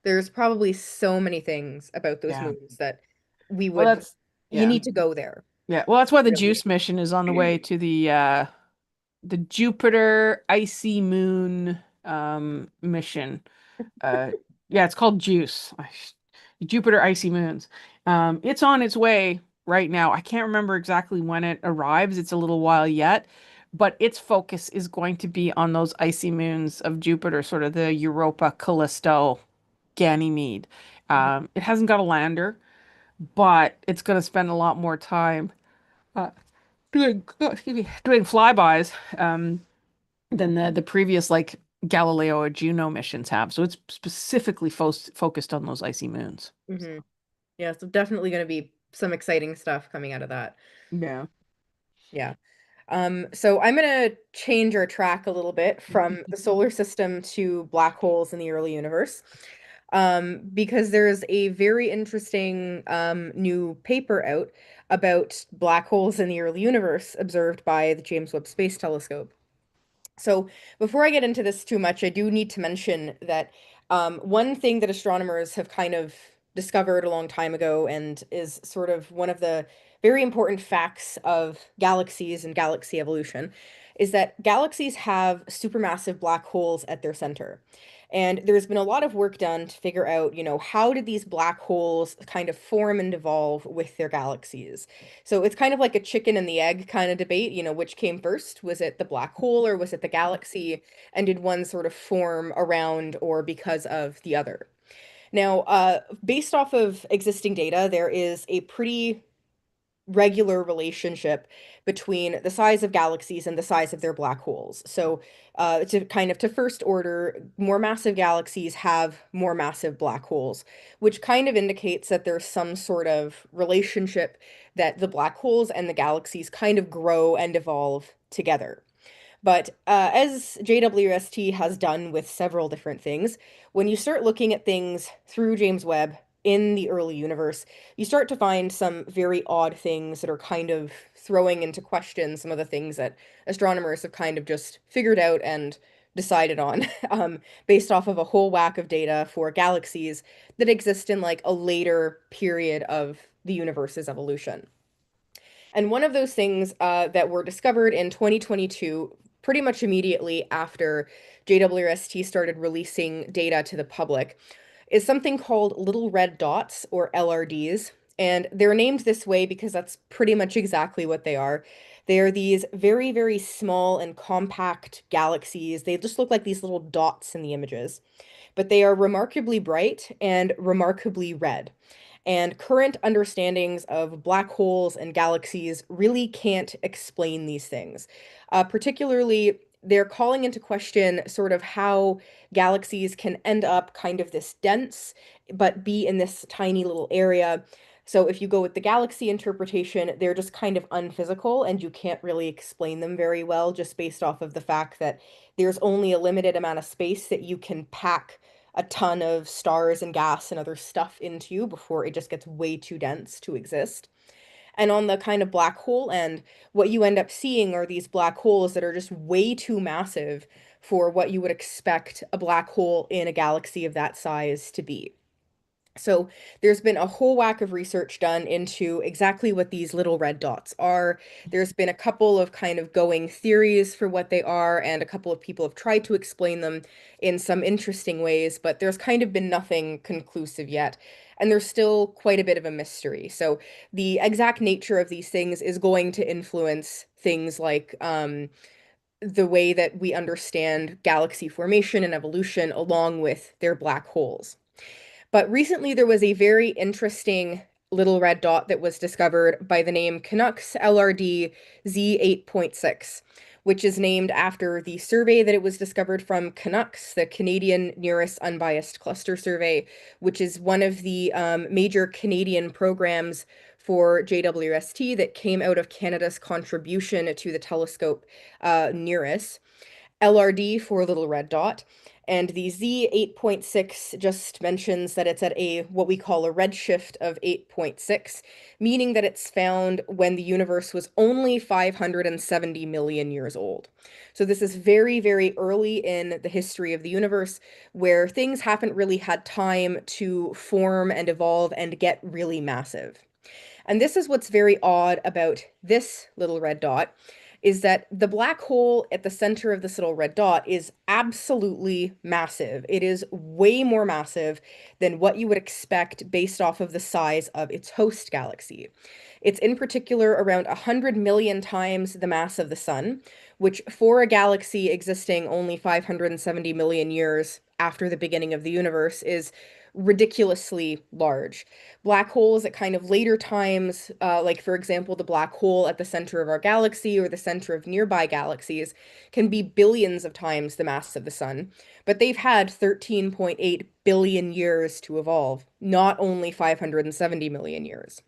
there's probably so many things about those yeah. moons that we Well, would, you yeah. need to go there. Yeah, well, that's why the Really. JUICE mission is on the way to the Jupiter Icy Moon mission. Uh yeah, it's called JUICE. Jupiter Icy Moons. It's on its way right now. I can't remember exactly when it arrives. It's a little while yet, but its focus is going to be on those icy moons of Jupiter, sort of the Europa, Callisto, Ganymede. Mhm. It hasn't got a lander, but it's going to spend a lot more time uh, doing flybys than the previous like Galileo or Juno missions have. So it's specifically focused on those icy moons. So, Hmm. Yeah, so definitely going to be some exciting stuff coming out of that. yeah. Yeah. So I'm going to change our track a little bit from the solar system to black holes in the early universe. Because there's a very interesting new paper out about black holes in the early universe observed by the James Webb Space Telescope. So before I get into this too much, I do need to mention that one thing that astronomers have kind of discovered a long time ago and is sort of one of the very important facts of galaxies and galaxy evolution is that galaxies have supermassive black holes at their center. And there's been a lot of work done to figure out, how did these black holes kind of form and evolve with their galaxies? So it's kind of like a chicken and the egg kind of debate, which came first? Was it the black hole or was it the galaxy? And did one sort of form around or because of the other? Now, based off of existing data, there is a pretty regular relationship between the size of galaxies and the size of their black holes. So, to first order, more massive galaxies have more massive black holes, which kind of indicates that there's some sort of relationship that the black holes and the galaxies kind of grow and evolve together. But as JWST has done with several different things, when you start looking at things through James Webb in the early universe, you start to find some very odd things that are kind of throwing into question some of the things that astronomers have kind of just figured out and decided on based off of a whole whack of data for galaxies that exist in like a later period of the universe's evolution. And one of those things that were discovered in 2022, pretty much immediately after JWST started releasing data to the public, is something called little red dots, or LRDs. And they're named this way because that's pretty much exactly what they are. They're these very, very small and compact galaxies. They just look like these little dots in the images, but they are remarkably bright and remarkably red. And current understandings of black holes and galaxies really can't explain these things. Particularly, they're calling into question sort of how galaxies can end up kind of this dense, but be in this tiny little area. So if you go with the galaxy interpretation, they're just kind of unphysical and you can't really explain them very well just based off of the fact that there's only a limited amount of space that you can pack a ton of stars and gas and other stuff into before it just gets way too dense to exist. And on the kind of black hole end, what you end up seeing are these black holes that are just way too massive for what you would expect a black hole in a galaxy of that size to be. So there's been a whole whack of research done into exactly what these little red dots are. There's been a couple of kind of going theories for what they are, and a couple of people have tried to explain them in some interesting ways, but there's kind of been nothing conclusive yet. And there's still quite a bit of a mystery. So the exact nature of these things is going to influence things like the way that we understand galaxy formation and evolution along with their black holes. But recently there was a very interesting little red dot that was discovered by the name Canucks LRD Z8.6, which is named after the survey that it was discovered from Canucks, the Canadian Nearest Unbiased Cluster Survey, which is one of the major Canadian programs for JWST that came out of Canada's contribution to the telescope Nearest. LRD for Little Red Dot. And the Z8.6 just mentions that it's at a what we call a redshift of 8.6, meaning that it's found when the universe was only 570 million years old. So this is very, very early in the history of the universe where things haven't really had time to form and evolve and get really massive. And this is what's very odd about this little red dot is that the black hole at the center of this little red dot is absolutely massive. It is way more massive than what you would expect based off of the size of its host galaxy. It's in particular around 100 million times the mass of the sun, which for a galaxy existing only 570 million years after the beginning of the universe is ridiculously large. Black holes at kind of later times, like for example, the black hole at the center of our galaxy or the center of nearby galaxies, can be billions of times the mass of the sun. But they've had 13.8 billion years to evolve, not only 570 million years.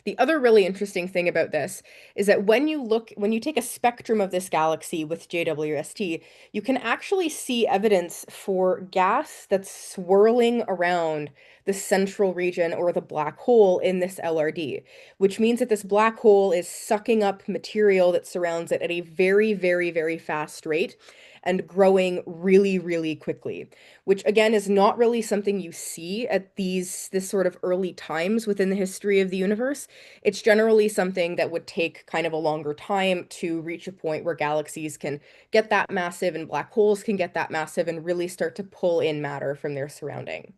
The other really interesting thing about this is that when you take a spectrum of this galaxy with JWST, you can actually see evidence for gas that's swirling around the central region or the black hole in this LRD, which means that this black hole is sucking up material that surrounds it at a very, very, very fast rate and growing really, really quickly, which again is not really something you see at this sort of early times within the history of the universe. It's generally something that would take kind of a longer time to reach a point where galaxies can get that massive and black holes can get that massive and really start to pull in matter from their surrounding.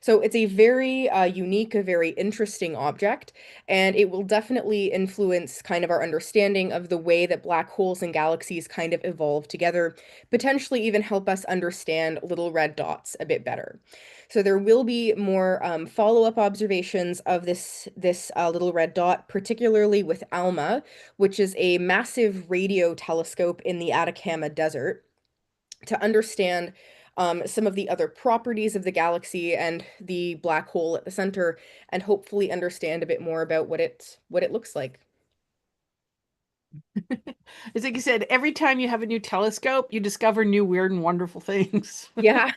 So it's a very unique, a very interesting object, and it will definitely influence kind of our understanding of the way that black holes and galaxies kind of evolve together, potentially even help us understand little red dots a bit better. So there will be more follow-up observations of this little red dot, particularly with ALMA, which is a massive radio telescope in the Atacama Desert, to understand some of the other properties of the galaxy and the black hole at the center, and hopefully understand a bit more about what it looks like. It's like you said, every time you have a new telescope, you discover new weird and wonderful things. Yeah.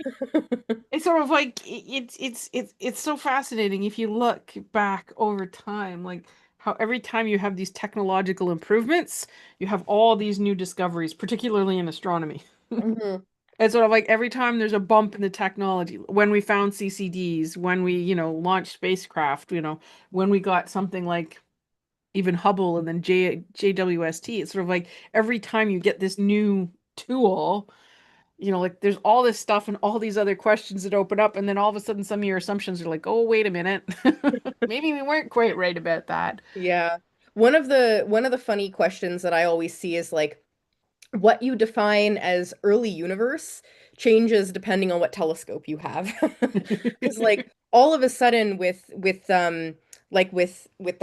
It's sort of like it's so fascinating if you look back over time, like how every time you have these technological improvements, you have all these new discoveries, particularly in astronomy. Mhm. It's sort of like every time there's a bump in the technology, when we found CCDs, when we, launched spacecraft, when we got something like even Hubble and then JWST, it's sort of like every time you get this new tool, like there's all this stuff and all these other questions that open up, and then all of a sudden some of your assumptions are like, oh, wait a minute. Maybe we weren't quite right about that. Yeah. One of the funny questions that I always see is like what you define as early universe changes depending on what telescope you have. Because like all of a sudden with the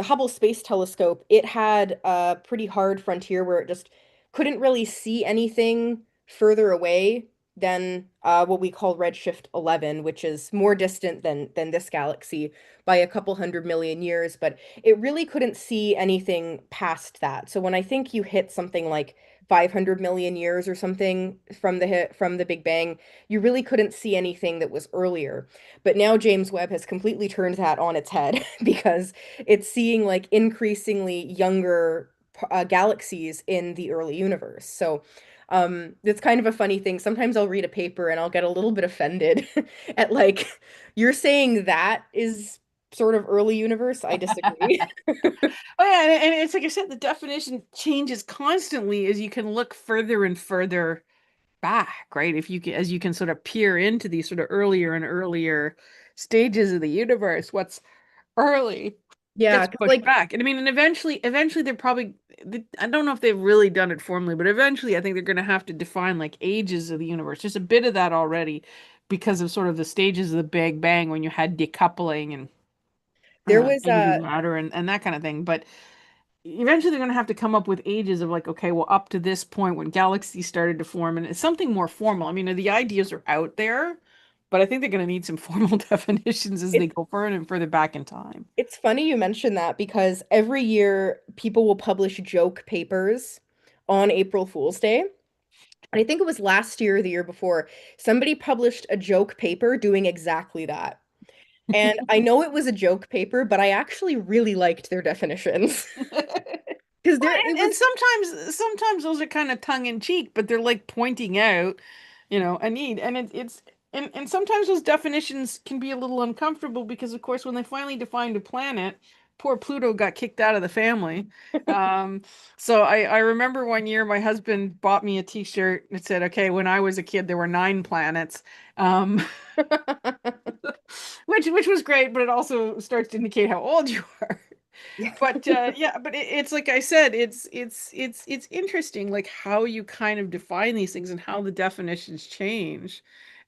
Hubble Space Telescope, it had a pretty hard frontier where it just couldn't really see anything further away than what we call redshift 11, which is more distant than this galaxy by a couple hundred million years, but it really couldn't see anything past that. So when I think you hit something like 500 million years or something from the Big Bang, you really couldn't see anything that was earlier. But now James Webb has completely turned that on its head because it's seeing like increasingly younger galaxies in the early universe. So it's kind of a funny thing. Sometimes I'll read a paper and I'll get a little bit offended at like, you're saying that is sort of early universe. I disagree. Oh yeah, and it's like I said, the definition changes constantly as you can look further and further back, right? If you can, as you can sort of peer into these sort of earlier and earlier stages of the universe, what's early Yeah, gets because pushed like back. And I mean, and eventually they're probably, I don't know if they've really done it formally, but eventually I think they're going to have to define like ages of the universe. There's a bit of that already because of sort of the stages of the Big Bang when you had decoupling and there was antimatter and that kind of thing. But eventually they're going to have to come up with ages of like, okay, well, up to this point when galaxies started to form, and it's something more formal. I mean, the ideas are out there, but I think they're going to need some formal definitions as they it's go further and further back in time. it's funny you mention that because every year people will publish joke papers on April Fool's Day. And I think it was last year or the year before, somebody published a joke paper doing exactly that. And I know it was a joke paper, but I actually really liked their definitions. Because Well, there it and was sometimes those are kind of tongue in cheek, but they're like pointing out, a need. And and sometimes those definitions can be a little uncomfortable because, of course, when they finally defined a planet, poor Pluto got kicked out of the family. Um, so I remember one year my husband bought me a t-shirt that said, "Okay, when I was a kid, there were 9 planets." Um, which was great, but it also starts to indicate how old you are. yeah. But yeah, but it's like I said, it's interesting, like how you kind of define these things and how the definitions change,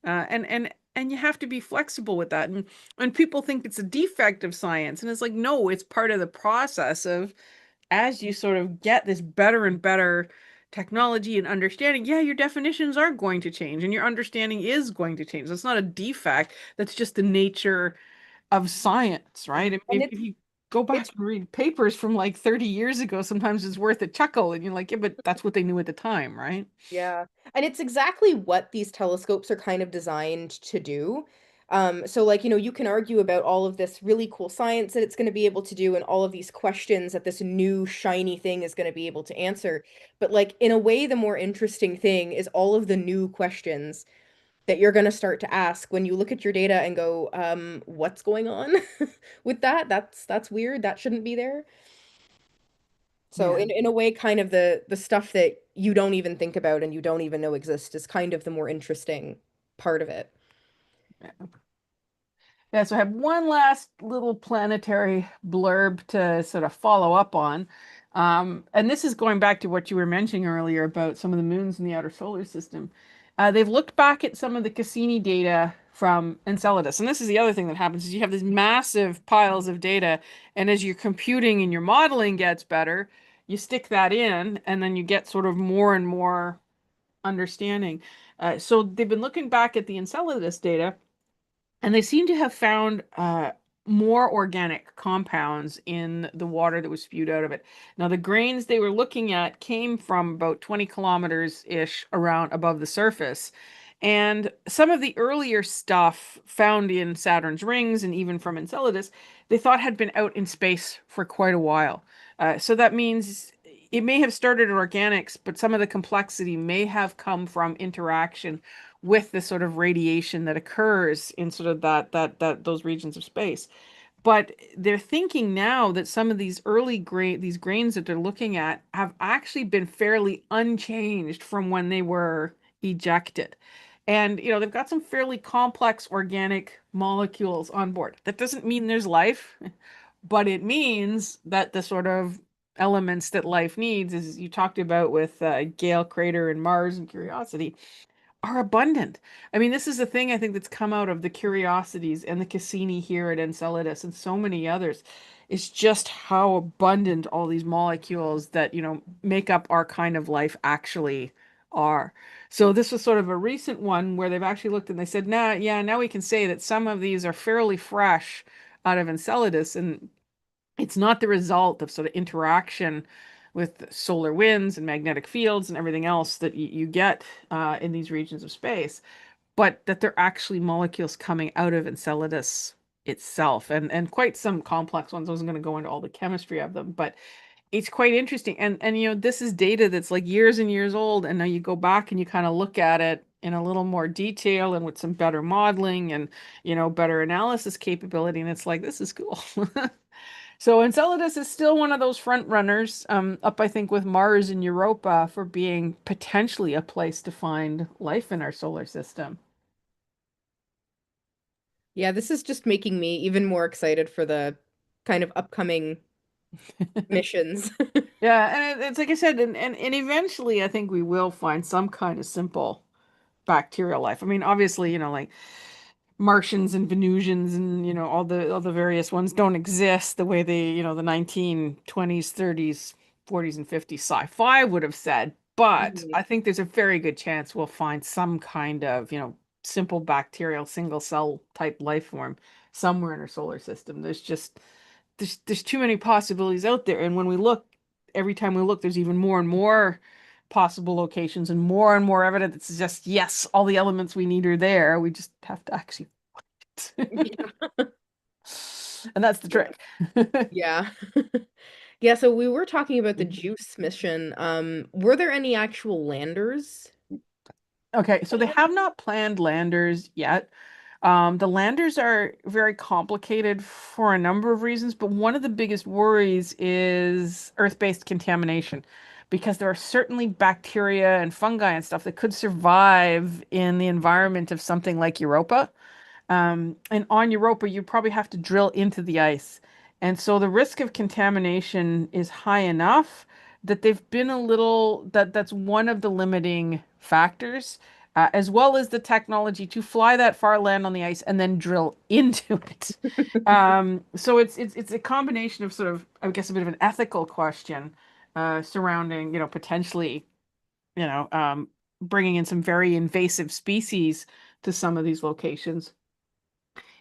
and you have to be flexible with that. And people think it's a defect of science, and it's like no, it's part of the process of as you sort of get this better and better technology and understanding. Yeah, your definitions are going to change, and your understanding is going to change. That's not a defect. That's just the nature of science, right? I mean, And if you go back it's and read papers from like 30 years ago, sometimes it's worth a chuckle and you're like, yeah, but that's what they knew at the time, right? Yeah. And it's exactly what these telescopes are kind of designed to do. So like, you can argue about all of this really cool science that it's going to be able to do and all of these questions that this new shiny thing is going to be able to answer. But like in a way, the more interesting thing is all of the new questions that you're going to start to ask when you look at your data and go, what's going on with that? That's weird. That shouldn't be there. So Yeah. in a way, kind of the stuff that you don't even think about and you don't even know exists is kind of the more interesting part of it. Yeah. Yeah, so I have one last little planetary blurb to sort of follow up on. And this is going back to what you were mentioning earlier about some of the moons in the outer solar system. They've looked back at some of the Cassini data from Enceladus. And this is the other thing that happens is you have these massive piles of data, and as your computing and your modeling gets better, you stick that in, and then you get sort of more and more understanding. So they've been looking back at the Enceladus data and they seem to have found more organic compounds in the water that was spewed out of it. Now, the grains they were looking at came from about 20 kilometers-ish around above the surface. And some of the earlier stuff found in Saturn's rings and even from Enceladus, they thought had been out in space for quite a while. So that means it may have started in organics, but some of the complexity may have come from interaction with the sort of radiation that occurs in sort of that those regions of space. But they're thinking now that some of these grains that they're looking at have actually been fairly unchanged from when they were ejected. And they've got some fairly complex organic molecules on board. That doesn't mean there's life, but it means that the sort of elements that life needs, as you talked about with Gale Crater and Mars and Curiosity, are abundant. I mean, this is the thing I think that's come out of the Curiosities and the Cassini here at Enceladus and so many others. Is just how abundant all these molecules that, make up our kind of life actually are. So this was sort of a recent one where they've actually looked and they said, nah, yeah, now we can say that some of these are fairly fresh out of Enceladus, and it's not the result of sort of interaction with solar winds and magnetic fields and everything else that you get in these regions of space, but that they're actually molecules coming out of Enceladus itself, and quite some complex ones. I wasn't going to go into all the chemistry of them, but it's quite interesting. And this is data that's like years and years old, and now you go back and you kind of look at it in a little more detail and with some better modeling and better analysis capability, and it's like this is cool. So Enceladus is still one of those front runners, up I think with Mars and Europa for being potentially a place to find life in our solar system. Yeah, this is just making me even more excited for the kind of upcoming missions. Yeah, and it's like I said, and eventually I think we will find some kind of simple bacterial life. I mean, obviously, like Martians and Venusians and all the various ones don't exist the way the 1920s, 30s, 40s, and 50s sci-fi would have said. But Mhm. I think there's a very good chance we'll find some kind of, simple bacterial single cell type life form somewhere in our solar system. There's too many possibilities out there. And when we look, every time we look, there's even more and more possible locations and more evidence that suggests, yes, all the elements we need are there. We just have to actually Yeah. and that's the Yeah. trick. Yeah. Yeah, so we were talking about the Mhm. Juice mission. Were there any actual landers? Okay, so they have not planned landers yet. The landers are very complicated for a number of reasons, but one of the biggest worries is Earth-based contamination, because there are certainly bacteria and fungi and stuff that could survive in the environment of something like Europa. And on Europa, you probably have to drill into the ice. And so the risk of contamination is high enough that they've been a little, that's one of the limiting factors, as well as the technology to fly that far, land on the ice, and then drill into it. So it's a combination of sort of, I guess, a bit of an ethical question surrounding, potentially, you know, um, bringing in some very invasive species to some of these locations,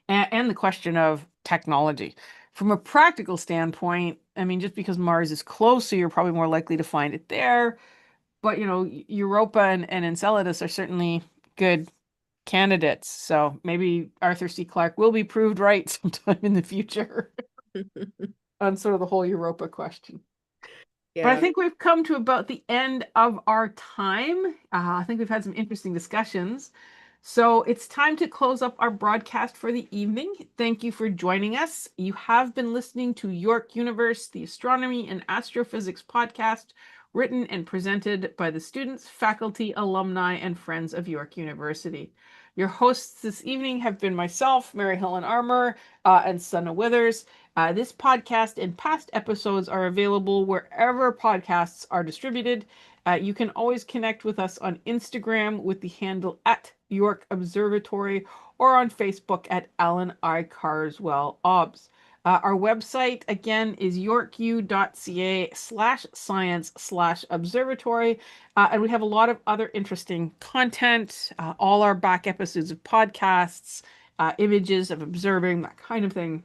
and the question of technology. From a practical standpoint, I mean, just because Mars is closer, you're probably more likely to find it there. But, Europa and Enceladus are certainly good candidates. So maybe Arthur C. Clarke will be proved right sometime in the future on sort of the whole Europa question. But I Yeah. think we've come to about the end of our time. I think we've had some interesting discussions. So it's time to close up our broadcast for the evening. Thank you for joining us. You have been listening to York Universe, the astronomy and astrophysics podcast, written and presented by the students, faculty, alumni, and friends of York University. Your hosts this evening have been myself, Mary Helen Armour, and Sunna Withers. This podcast and past episodes are available wherever podcasts are distributed. You can always connect with us on Instagram with the handle at York Observatory, or on Facebook at Allan I. Carswell OBS. Our website again is yorku.ca/science/observatory. And we have a lot of other interesting content, all our back episodes of podcasts, images of observing, that kind of thing.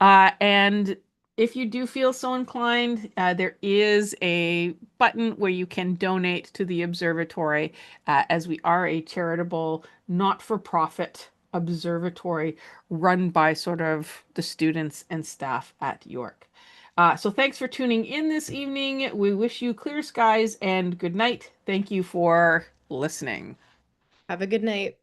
And if you do feel so inclined, there is a button where you can donate to the observatory, as we are a charitable, not-for-profit observatory run by sort of the students and staff at York. So thanks for tuning in this evening. We wish you clear skies and good night. Thank you for listening. Have a good night.